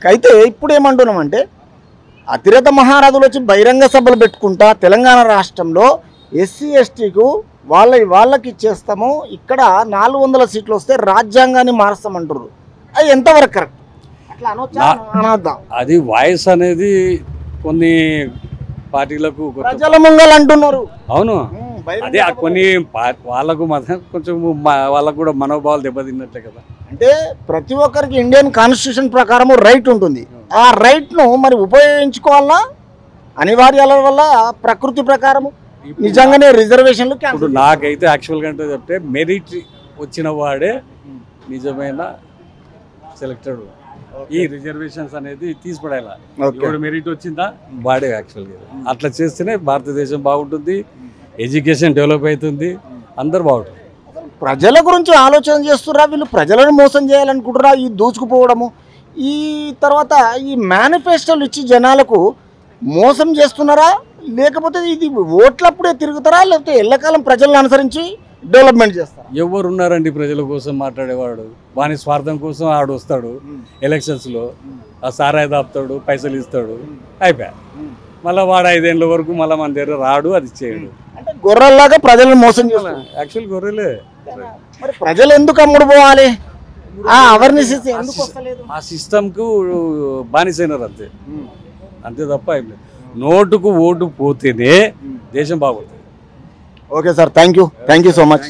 అయితే ఇప్పుడు ఏమంటున్నామంటే అతిరథ మహారాజులు వచ్చి బహిరంగ సభలు పెట్టుకుంటా తెలంగాణ రాష్ట్రంలో ఎస్సీ ఎస్టీకు వాళ్ళకి ఇచ్చేస్తాము, ఇక్కడ 400 సీట్లు వస్తే రాజ్యాంగాన్ని మారుస్తామంటారు. అది ఎంతవరకు కరెక్ట్? అట్లా అనొద్దా? అది వాయిస్ అనేది కొన్ని పార్టీలకు ప్రజల ముంగల్ అంటున్నారు. అవును, అదే కొన్ని వాళ్ళకు మాత్రం కొంచెం వాళ్ళకు కూడా మనోభావాలు దెబ్బతిన్నట్లే కదా. అంటే ప్రతి ఒక్కరికి ఇండియన్ కాన్స్టిట్యూషన్ ప్రకారం రైట్ ఉంటుంది. ఆ రైట్ను మరి ఉపయోగించుకోవాలా అనివార్యాల వల్ల ప్రకృతి ప్రకారము నిజంగానే రిజర్వేషన్లు ఇప్పుడు నాకైతే యాక్చువల్గా అంటే చెప్తే మెరిట్ వచ్చిన వాడే నిజమైన సెలెక్టెడ్. ఈ రిజర్వేషన్స్ అనేది తీసిపడేలా, ఇప్పుడు మెరిట్ వచ్చిందా వాడే యాక్చువల్గా. అట్లా చేస్తేనే భారతదేశం బాగుంటుంది, ఎడ్యుకేషన్ డెవలప్ అవుతుంది, అందరు బాగుంటుంది. ప్రజల గురించి ఆలోచన చేస్తురా వీళ్ళు? ప్రజలను మోసం చేయాలనుకుంటురా? ఈ దూచుకుపోవడము, ఈ తర్వాత ఈ మేనిఫెస్టోలు ఇచ్చి జనాలకు మోసం చేస్తున్నారా? లేకపోతే ఇది ఓట్లప్పుడే తిరుగుతారా? లేకపోతే ఎల్లకాలం ప్రజలను అనుసరించి డెవలప్మెంట్ చేస్తారా? ఎవరున్నారండి ప్రజల కోసం మాట్లాడేవాడు? వాని స్వార్థం కోసం ఆడు వస్తాడు ఎలక్షన్స్లో, ఆ సారాయి దాపుతాడు, పైసలు ఇస్తాడు, అయిపోయా. మళ్ళీ వాడు 5 ఏళ్ళ వరకు మళ్ళీ మన దగ్గర రాడు, అది చేయడు. అంటే గొర్రెల్లాగా ప్రజలను మోసం చేస్తాడు. యాక్చువల్ గొర్రెలే. మరి ప్రజలు ఎందుకు అమ్ముడు పోవాలి? ఆ అవేర్నెస్ ఎందుకు వస్తలేదు? ఆ సిస్టమ్కు బానిసైనారు అంతే, అంతే తప్ప అయిపోయింది. నోటుకు ఓటు పోతేనే దేశం బాగుంటుంది. Okay sir, thank you so much.